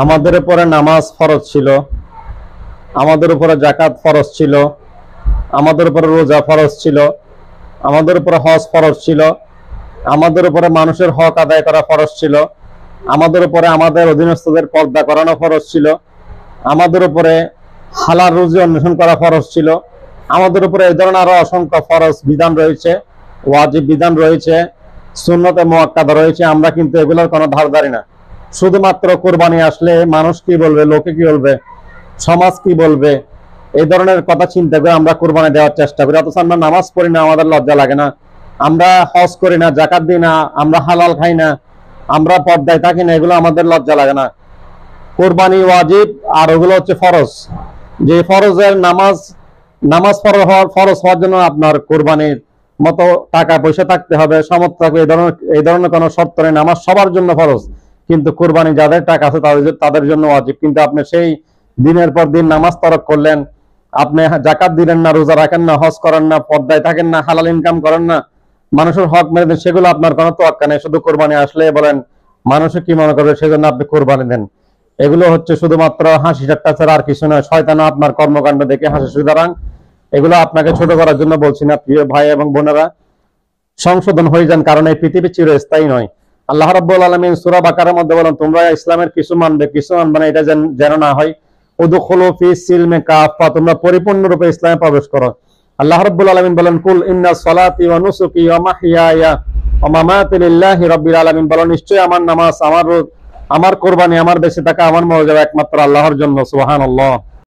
আমাদের উপরে নামাজ ফরজ ছিল, আমাদের উপরে যাকাত ফরজ ছিল, আমাদের উপরে রোজা ফরজ ছিল, আমাদের উপরে হজ ফরজ ছিল, আমাদের উপরে মানুষের হক আদায় করা ফরজ ছিল, আমাদের উপরে আমাদের অধীনস্থদের পর্দা করানো ফরজ ছিল, আমাদের উপরে হালাল রুজি অন্বেষণ করা ফরজ ছিল, আমাদের উপরে এই ধরনের আরো অসংখ্য ফরজ বিধান রয়েছে, ওয়াজিব বিধান রয়েছে, সুন্নতে মুআক্কাদা রয়েছে। আমরা কিন্তু এগুলোর কোনো ধারধারি না। শুধুমাত্র কোরবানি আসলে মানুষ কি বলবে, লোকে কি বলবে, সমাজ কি বলবে, এই ধরনের কথা চিন্তা করে আমরা কোরবানি দেওয়ার চেষ্টা করি। অথচ আমরা নামাজ পড়ি না, আমাদের লজ্জা লাগে না। আমরা হজ করি না, যাকাত দিই না, আমরা হালাল খাই না, আমরা পর্দায় থাকি না, এগুলো আমাদের লজ্জা লাগে না। কোরবানি ওয়াজিব আর ওগুলো হচ্ছে ফরজ। যে ফরজের নামাজ নামাজ ফরজ হওয়ার জন্য আপনার কোরবানির মতো টাকা পয়সা থাকতে হবে, সামর্থ্য থাকবে, এই ধরনের কোনো শর্ত নেই। নামাজ সবার জন্য ফরজ, কিন্তু কোরবানি যাদের টাকা আছে তাদের জন্য ওয়াজিব। কিন্তু আপনি সেই দিনের পর দিন নামাজ তরক করলেন, আপনি যাকাত দিলেন না, রোজা রাখেন না, হজ করেন না, পর্দায় থাকেন না, হালাল ইনকাম করেন না, মানুষের হক মেরে দেন, সেগুলো আপনার কোনো তোয়াক্কা নেই। শুধু কোরবানি আসলে বলেন মানুষে কি মনে করবে, সেজন্য আপনি কোরবানি দেন। এগুলো হচ্ছে শুধুমাত্র হাসি ঠাট্টা ছাড়া আর কিছু নয়। শয়তান আপনার কর্মকাণ্ড দেখে হাসে। সুতরাং এগুলো আপনাকে ছোট করার জন্য বলছি না, প্রিয় ভাই এবং বোনেরা, সংশোধন হয়ে যান, কারণ এই পৃথিবী চিরস্থায়ী নয়। আল্লাহ রাব্বুল আলামিন সূরা বাকারার মধ্যে বলেন, তোমরা ইসলামের কিছু মানবে, কিছু মানবে না, এটা যেন না হয়। উদখুলু ফি সিলমি কাফা, তোমরা পরিপূর্ণরূপে ইসলামে প্রবেশ করো। আল্লাহ রাব্বুল আলামিন বলেন, কুল ইন্না সলাতি ওয়া নুসুকি ওয়া মাহইয়ায়া ওয়া মামাতি লিল্লাহি রাব্বিল আলামিন, বলো নিশ্চয়ই আমার নামাজ, আমার কোরবানি, আমার বেঁচে থাকা, আমার মর্যাদা একমাত্র আল্লাহর জন্য। সুবহানাল্লাহ।